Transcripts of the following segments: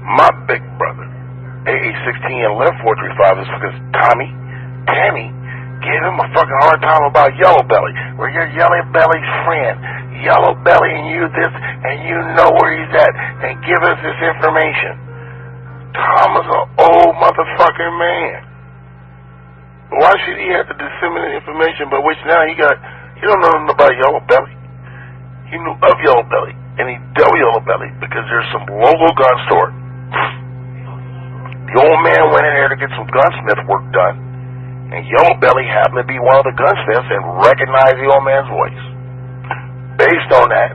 My big brother, AA16 and left 435 is because Tammy gave him a fucking hard time about Yellow Belly. We're your Yellow Belly's friend. Yellow Belly and you this, and you know where he's at, and give us this information. Tom is an old motherfucking man. Why should he have to disseminate information by which now he don't know nothing about Yellow Belly. He knew of Yellow Belly, and he dealt with Yellow Belly because there's some local gun store. The old man went in there to get some gunsmith work done, and Yellow Belly happened to be one of the gunsmiths and recognized the old man's voice. Based on that,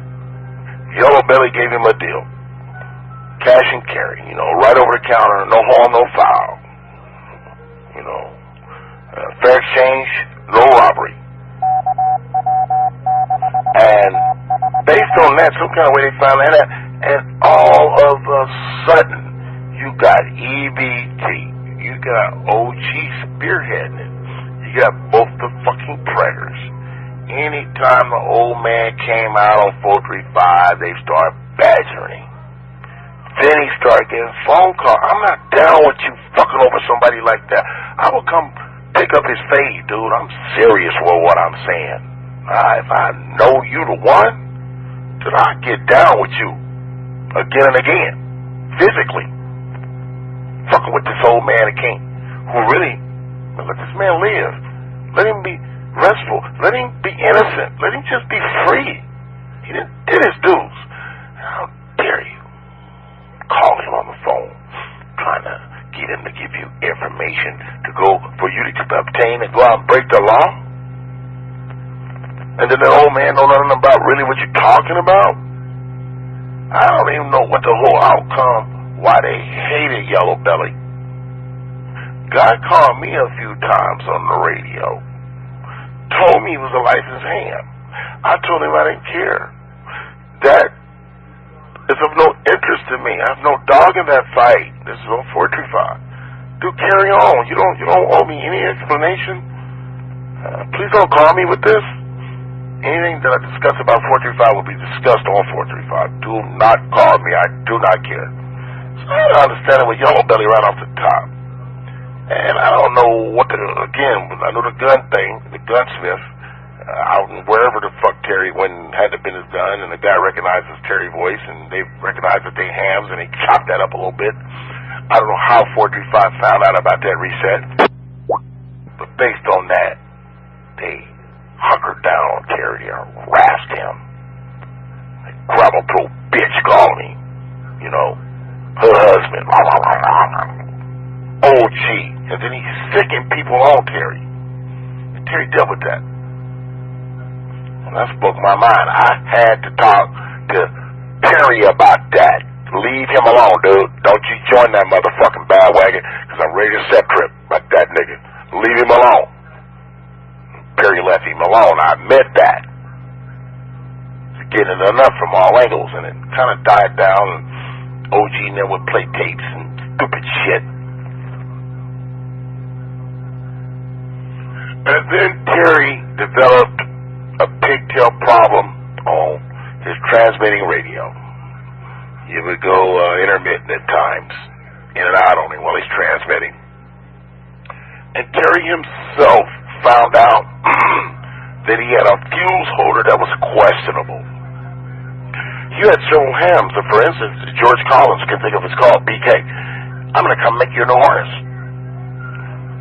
Yellow Belly gave him a deal. Cash and carry, right over the counter, no harm, no foul. Fair exchange, no robbery. And based on that, some kind of way they found that out, and all of a sudden, you got EBT, you got OG spearheading it, you got both the fucking predators. Anytime the old man came out on 435, they started badgering him. Then he started getting phone calls. I'm not down with you fucking over somebody like that. I will come pick up his fade, dude. I'm serious with what I'm saying. If I know you the one, then I get down with you again and again, physically. Fucking with this old man king, who really, let this man live. Let him be restful. Let him be innocent. Let him just be free. He did his dues. How dare you call him on the phone, trying to get him to give you information to go for you to obtain and go out and break the law? And then the old man don't know nothing about really what you're talking about? I don't even know what the whole outcome, why they hated Yellow Belly. Guy called me a few times on the radio, told me he was a licensed ham. I told him I didn't care. That is of no interest to me. I have no dog in that fight. This is on 435. Dude, carry on. You don't owe me any explanation. Please don't call me with this. Anything that I discuss about 435 will be discussed on 435. Do not call me. I do not care. So I don't understand it with Yellow Belly right off the top. And I don't know what again, I know the gun thing, the gunsmith, out in wherever the fuck Terry had to been his gun, and the guy recognizes Terry's voice, and they recognize that they hams, and they chopped that up a little bit. I don't know how 435 found out about that reset, but based on that, they hunkered down on Terry and harassed him. They gravel through bitch called me, her husband, OG, and then he's sicking people on Terry. And Terry dealt with that. And that spoke my mind. I had to talk to Terry about that. Leave him alone, dude. Don't you join that motherfucking bandwagon, because I'm ready to set trip like that nigga. Leave him alone. Terry left him alone. I admit that. It's getting enough from all angles, and it kind of died down, and OG and them would play tapes and stupid shit. And then Terry developed a pigtail problem on his transmitting radio. He would go intermittent at times, in and out on him while he's transmitting. And Terry himself found out that he had a fuse holder that was questionable. You had several hams. For instance, George Collins, can think of it's called BK. I'm going to come make you a new harness.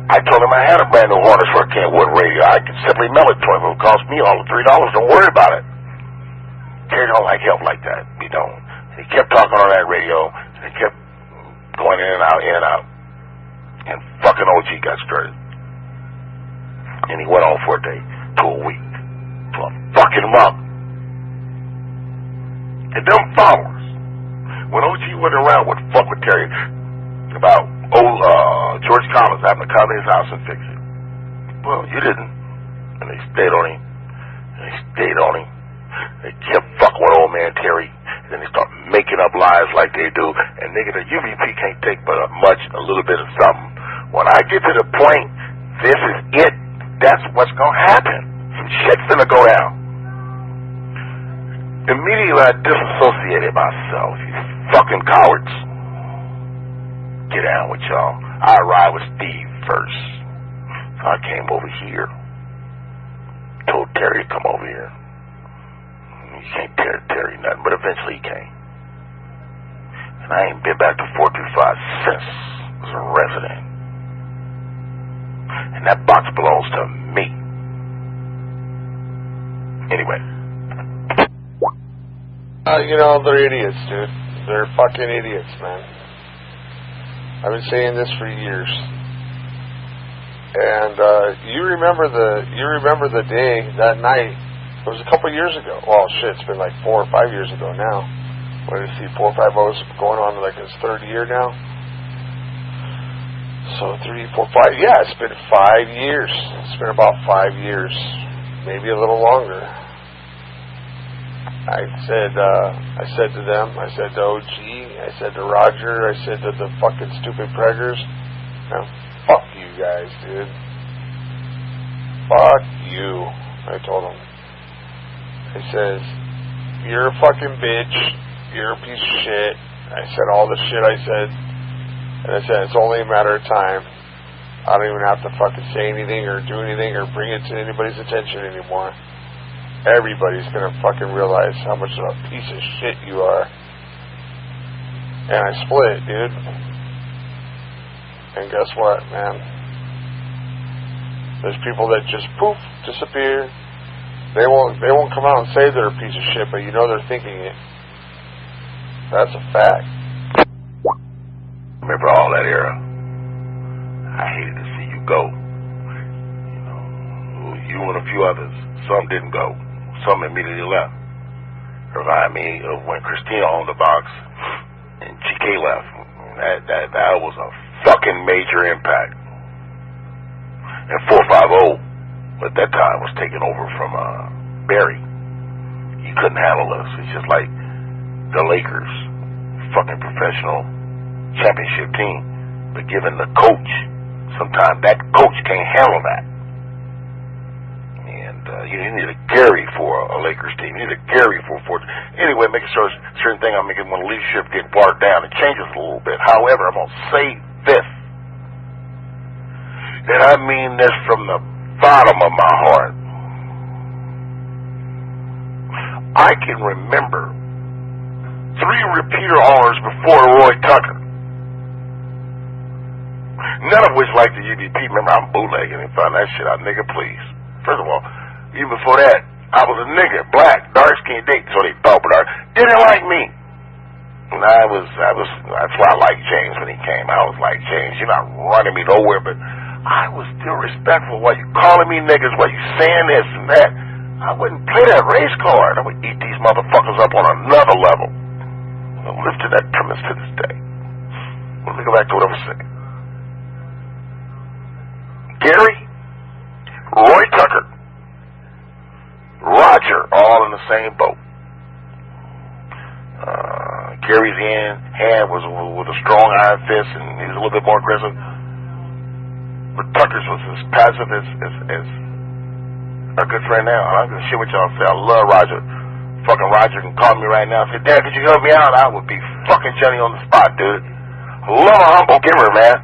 I told him I had a brand new harness for a Kentwood radio. I could simply mail it to him. It would cost me all of $3. Don't worry about it. Terry don't like help like that. He don't. He kept talking on that radio, and he kept going in and out, in and out. And fucking OG got started. And he went on for a day, to a week, to a fucking month. And them followers, when OG went around, would fuck with Terry about George Collins having to come to his house and fix it. Well, you didn't. And they stayed on him. And they stayed on him. They kept fucking with old man Terry. And then they start making up lies like they do. And nigga, the UBP can't take but a little bit of something. When I get to the point, this is it. That's what's gonna happen. Some shit's gonna go down. Immediately I disassociated myself. You fucking cowards. get down with y'all. I ride with Steve first. So I came over here. Told Terry to come over here. You can't tell Terry nothing, but eventually he came. And I ain't been back to 425 since I was a resident. And that box belongs to me. Anyway. You know, they're idiots, dude. They're fucking idiots, man. I've been saying this for years. And you remember the day, that night, it was a couple years ago. Well, shit, it's been like 4 or 5 years ago now. What did you see, 4 or 5 years going on like his third year now? So 3, 4, 5, yeah, it's been 5 years. It's been about 5 years, maybe a little longer. I said to them, I said to OG, I said to Roger, I said to the fucking stupid preggers, now, fuck you guys, dude. Fuck you, I told them. I says, you're a fucking bitch, you're a piece of shit. I said all the shit I said, and I said, it's only a matter of time. I don't even have to fucking say anything or do anything or bring it to anybody's attention anymore. Everybody's gonna fucking realize how much of a piece of shit you are. And I split, dude. And guess what, man? There's people that just poof, disappear. They won't come out and say they're a piece of shit, but you know they're thinking it. That's a fact. Remember all that era? I hated to see you go. You know, you and a few others. Some didn't go. Some immediately left. Remind me of when Christina owned the box and GK left. That was a fucking major impact. And 450 at that time was taken over from Barry. He couldn't handle us. It's just like the Lakers, fucking professional championship team, but given the coach, sometimes that coach can't handle that. You need a Gary for a Lakers team. You need a Gary for a Fortune. Anyway, making sure certain thing I'm making when leadership get watered down, it changes a little bit. However, I'm going to say this, and I mean this from the bottom of my heart. I can remember 3 repeater owners before Roy Tucker, none of which like the UBP. Remember, I'm bootlegging and find that shit out, nigga, please. First of all, even before that, I was a nigga, black, dark-skinned dick, so they thought, but didn't like me. And that's why I liked James when he came. I was like, James, you're not running me nowhere, but I was still respectful while you calling me niggas, while you saying this and that. I wouldn't play that race card. I would eat these motherfuckers up on another level. I live to that premise to this day. Let me go back to what I was saying. Gary, Roy Tucker, Roger, all in the same boat. Gary's hand was with a strong iron fist, and he was a little bit more aggressive. But Tucker's was as passive as our good friend now. I'm gonna shit what y'all say. I love Roger. Fucking Roger can call me right now and say, Dad, could you help me out? I would be fucking Johnny on the spot, dude. I love a humble giver, man.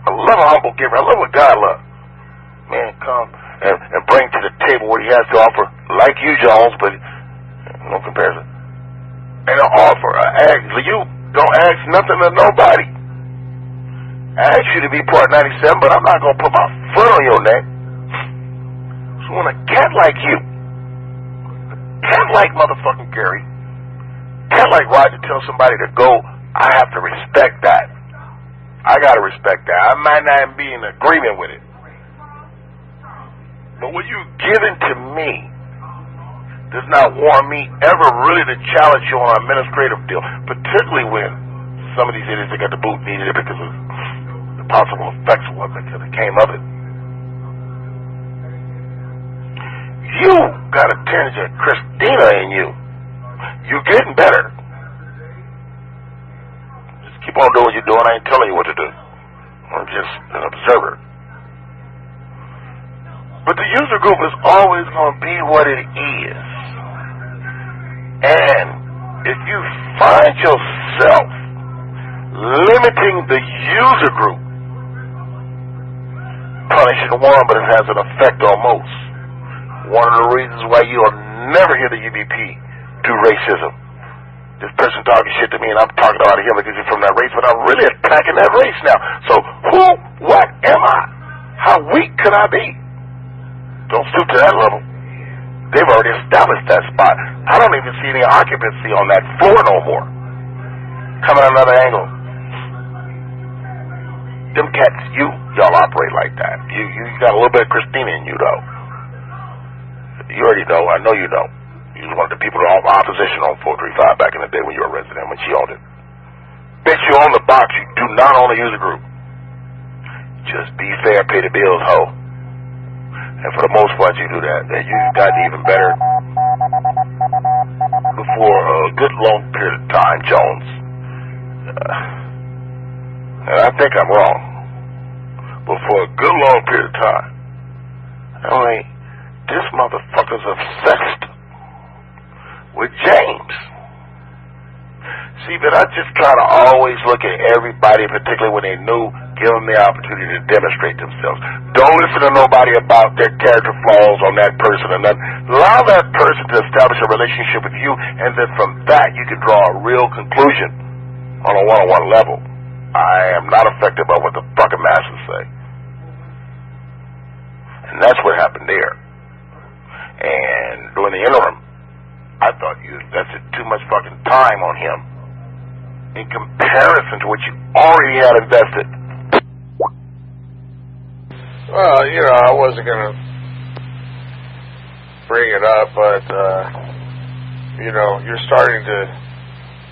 I love a humble giver. I love what God loves. Man, come and bring to the table what he has to offer, like you, Jones, but no comparison. And an offer, you don't ask nothing of nobody. I ask you to be part 97, but I'm not going to put my foot on your neck. So when a cat like you, a cat like motherfucking Gary, a cat like Roger tells somebody to go, I have to respect that. I got to respect that. I might not be in agreement with it. But what you've given to me does not warrant me ever really to challenge you on an administrative deal, particularly when some of these idiots that got the boot needed it because of the possible effects of what came of it. You got a tinge of Christina in you. You're getting better. Just keep on doing what you're doing. I ain't telling you what to do. I'm just an observer. But the user group is always going to be what it is. And if you find yourself limiting the user group punishing one, but it has an effect on most. One of the reasons why you'll never hear the UBP do racism. This person talking shit to me, and I'm talking about him because he's from that race, but I'm really attacking that race now. So who, what am I? How weak could I be? Don't stoop to that level. They've already established that spot. I don't even see any occupancy on that floor no more. Coming at another angle. Them cats, y'all operate like that. You got a little bit of Christina in you, though. You already know. I know you know. You was one of the people in opposition on 435 back in the day when you were a resident, when she owned it. Bitch, you own the box. You do not own the user group. Just be fair, pay the bills, ho. And for the most part, you do that. And you've gotten even better before a good long period of time, Jones. And I think I'm wrong. But for a good long period of time, I mean, this motherfucker's obsessed with James. See, but I just try to always look at everybody, particularly when they're new, give them the opportunity to demonstrate themselves. Don't listen to nobody about their character flaws on that person and nothing. Allow that person to establish a relationship with you, and then from that you can draw a real conclusion on a one-on-one level. I am not affected by what the fucking masters say. And that's what happened there. And during the interim, I thought you invested too much fucking time on him in comparison to what you already had invested. Well, you know, I wasn't going to bring it up, but, you know, you're starting to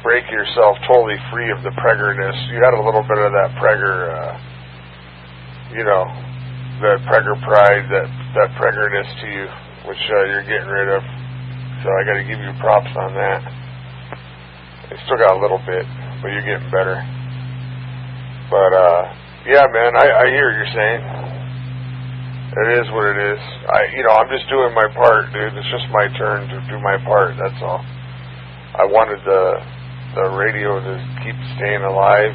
break yourself totally free of the preggerness. You had a little bit of that pregger, you know, that pregger pride, that preggerness to you, which you're getting rid of. So I got to give you props on that. You still got a little bit, but you're getting better. But, yeah, man, I hear what you're saying. It is what it is. You know, I'm just doing my part, dude. It's just my turn to do my part, that's all. I wanted the radio to keep staying alive,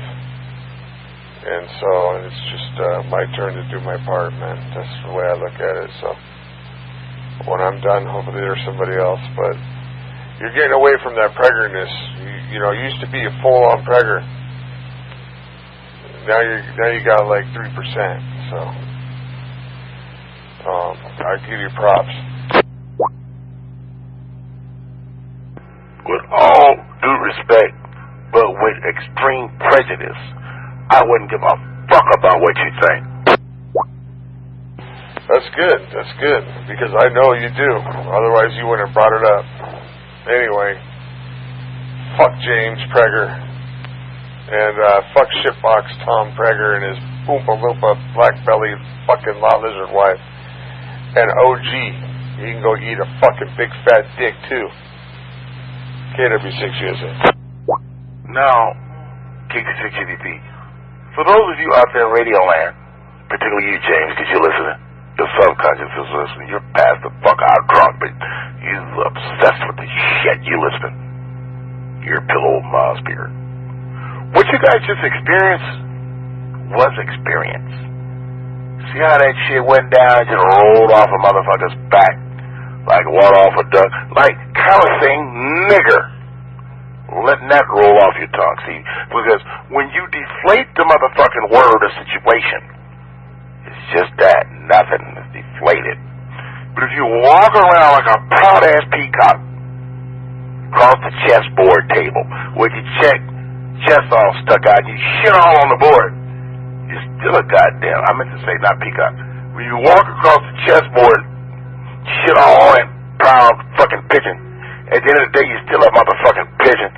and so it's just my turn to do my part, man. That's the way I look at it. So when I'm done, hopefully there's somebody else. But you're getting away from that preggerness. You know, you used to be a full-on pregger. Now you got like 3%. So I give you props. With all due respect, but with extreme prejudice, I wouldn't give a fuck about what you think. That's good. That's good. Because I know you do. Otherwise, you wouldn't have brought it up. Anyway, fuck James Prager. And fuck shitbox Tom Prager and his Oompa Loompa black belly fucking lot lizard wife. And OG, he can go eat a fucking big fat dick too. KW6USA. Now, KC6UBP, for those of you out there in Radio Land, particularly you, James, because you're listening, your subconscious is listening, you're past the fuck out drunk, but you're obsessed with the shit you listening. You're a pillow of my spirit. What you guys just experienced was experience. See how that shit went down, just rolled off a motherfucker's back like water off a duck, like kind of saying nigger. Letting that roll off your tongue, see? Because when you deflate the motherfucking word or situation, it's just that, nothing is deflated. But if you walk around like a proud-ass peacock across the chessboard table with your chest all stuck out, you shit all on the board, you're still a goddamn, I meant to say not peacock. When you walk across the chessboard, shit all on it, proud fucking pigeon, at the end of the day, you're still a motherfucking pigeon.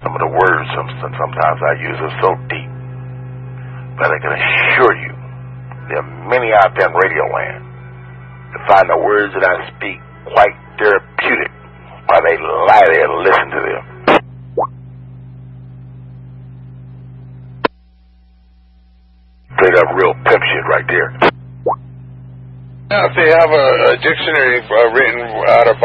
Some of the words sometimes I use are so deep, but I can assure you there are many out there in Radio Land that find the words that I speak quite therapeutic while they lie there and listen to them. Straight up real pimp shit right there. Now, if they have a dictionary written out of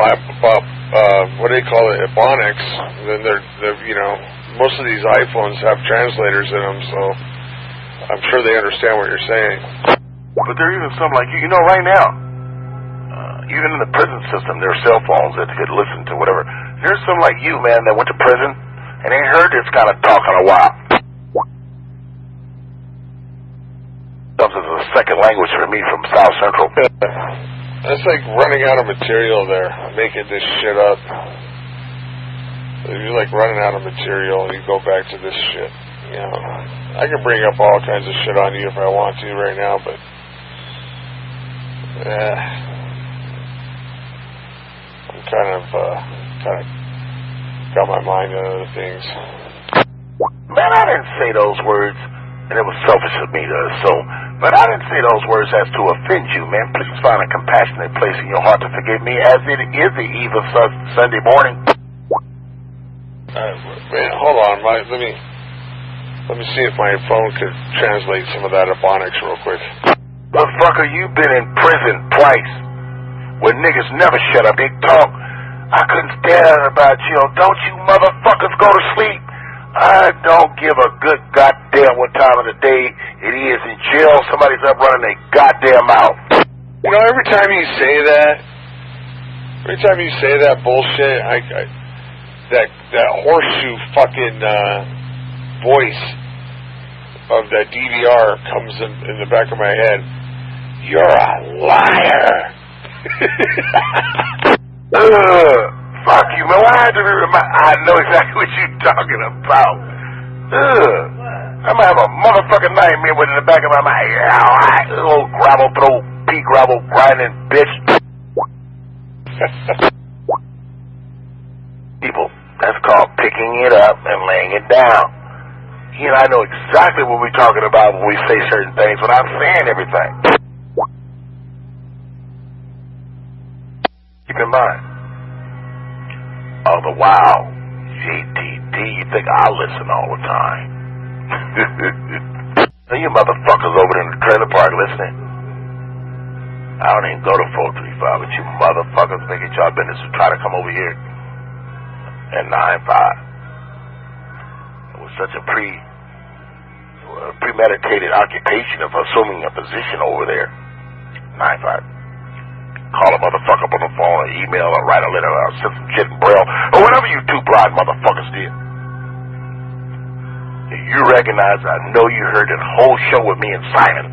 what do they call it, Ebonics, then they're you know, most of these iPhones have translators in them, so I'm sure they understand what you're saying. But there are even some like you know, right now, even in the prison system, there are cell phones that could listen to whatever. There's some like you, man, that went to prison and ain't heard this kind of talk in a while. This is a second language for me from South Central. It's like running out of material there, making this shit up. You're like running out of material and you go back to this shit. You know, I can bring up all kinds of shit on you if I want to right now, but I'm kind of got my mind on other things. Man, I didn't say those words, and it was selfish of me to assume, but I didn't say those words as to offend you, man. Please find a compassionate place in your heart to forgive me, as it is the eve of Sunday morning. Man, hold on, let me see if my phone could translate some of that Ebonics real quick. Motherfucker, you've been in prison twice, where niggas never shut up. They talk. I couldn't stand about you. Don't you motherfuckers go to sleep. I don't give a good goddamn what time of the day it is in jail. Somebody's up running their goddamn mouth. You know, every time you say that bullshit, that horseshoe fucking voice of that DVR comes in the back of my head. You're a liar. Fuck you, man. Why have to be I know exactly what you're talking about. I might have a motherfucking nightmare with it in the back of my mind. Little gravel throw, pea gravel grinding bitch. People, that's called picking it up and laying it down. You know, I know exactly what we're talking about when we say certain things without saying everything. Keep in mind, all the while, JTD, you think I'll listen all the time. Now you motherfuckers over there in the trailer park listening. I don't even go to 435, but you motherfuckers make it y'all business to try to come over here at 9-5. It was such a premeditated occupation of assuming a position over there. 9-5. Call a motherfucker up on the phone or email or write a letter or send some shit in Braille or whatever you two blind motherfuckers did. You recognize, I know you heard that whole show with me and Simon.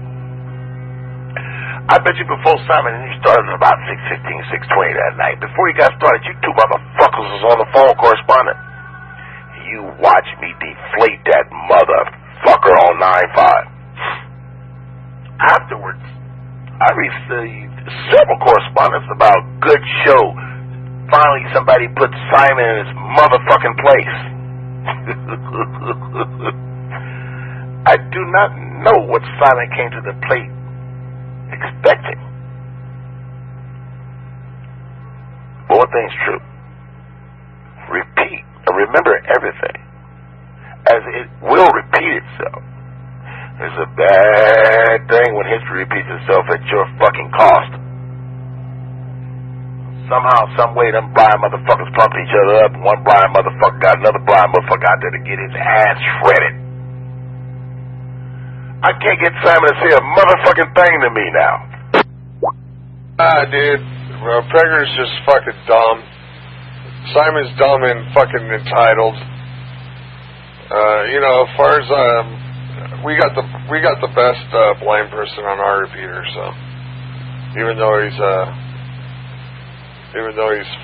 I bet you before Simon and you started at about 6:15, 6:20 that night. Before you got started, you two motherfuckers was on the phone corresponding. You watched me deflate that motherfucker on 9-5. Afterwards, I received several correspondence about good show. Finally, somebody put Simon in his motherfucking place. I do not know what Simon came to the plate expecting. But one thing's true. Repeat and remember everything, as it will repeat itself. It's a bad thing when history repeats itself at your fucking cost. Somehow, some way, them blind motherfuckers pumped each other up, and one blind motherfucker got another blind motherfucker out there to get his ass shredded. I can't get Simon to say a motherfucking thing to me now. Dude, Prager's just fucking dumb. Simon's dumb and fucking entitled. You know, as far as we got the best blind person on our repeater, so even though he's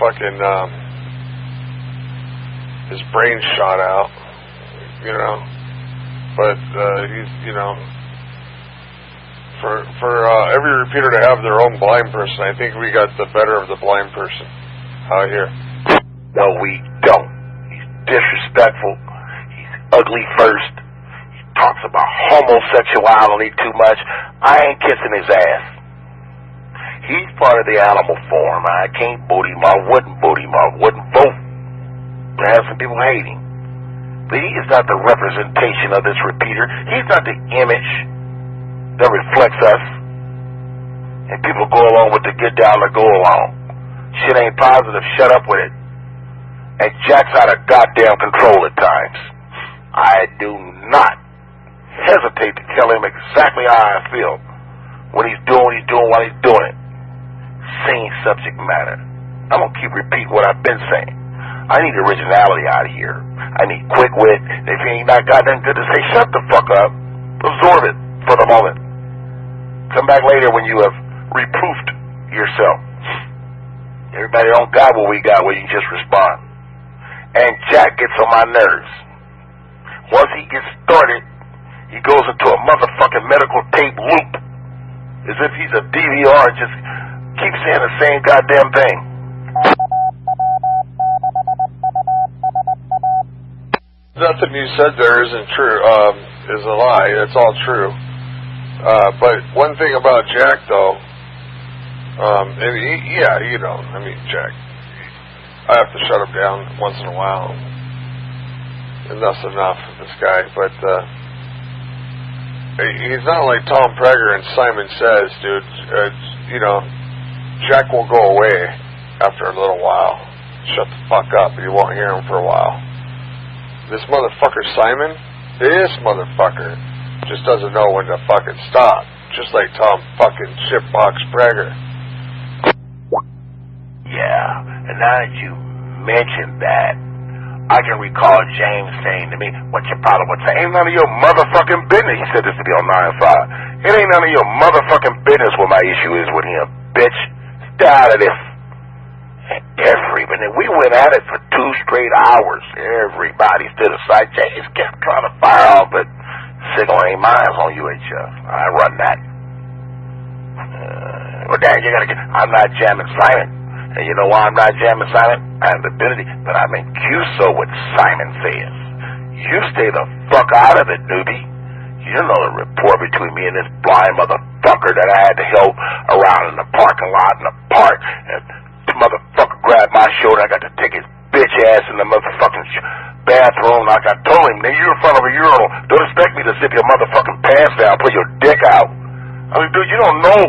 fucking his brain's shot out, you know, but he's, you know, for every repeater to have their own blind person, I think we got the better of the blind person out here. No, we don't. He's disrespectful. He's ugly first. Talks about homosexuality too much. I ain't kissing his ass. He's part of the animal form. I can't boot him. I wouldn't boot him. I wouldn't vote to have some people hate him. But he is not the representation of this repeater. He's not the image that reflects us. And people go along with the good dollar go along. Shit ain't positive. Shut up with it. And Jack's out of goddamn control at times. I do not hesitate to tell him exactly how I feel when he's doing what he's doing while he's doing it. Same subject matter. I'm going to keep repeating what I've been saying. I need originality out of here. I need quick wit. If he ain't not got nothing good to say, shut the fuck up. Absorb it for the moment. Come back later when you have reproofed yourself. Everybody don't got what we got where you can just respond. And Jack gets on my nerves. Once he gets started, he goes into a motherfucking medical tape loop. As if he's a DVR and just keeps saying the same goddamn thing. Nothing you said there isn't true, is a lie. It's all true. But one thing about Jack, though, Jack, I have to shut him down once in a while. Enough's enough, this guy. But he's not like Tom Prager and Simon Says, dude. Jack will go away after a little while. Shut the fuck up. You won't hear him for a while. This motherfucker Simon, this motherfucker just doesn't know when to fucking stop. Just like Tom fucking shitbox Prager. Yeah, and now that you mentioned that, I can recall James saying to me, "What's your problem with that? Ain't none of your motherfucking business." He said this to be on 9-5. It ain't none of your motherfucking business what my issue is with him, bitch. Stay out of this. And we went at it for 2 straight hours. Everybody stood aside. James kept trying to fire off, but signal ain't mine on UHF. I run that. Well, Darren, you gotta get. I'm not jamming Simon. And you know why I'm not jamming Simon? I have the ability, but I'm in QSO what Simon says. You stay the fuck out of it, newbie. You know the rapport between me and this blind motherfucker that I had to help around in the parking lot in the park. And the motherfucker grabbed my shoulder. I got to take his bitch ass in the motherfucking bathroom. Like I told him, nigga, you're in front of a urinal. Don't expect me to zip your motherfucking pants down, pull your dick out. I mean, dude, you don't know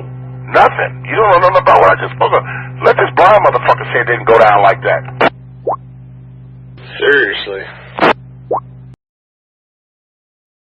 nothing. You don't know nothing about what I just spoke of. Let this blind motherfucker say it didn't go down like that. Seriously.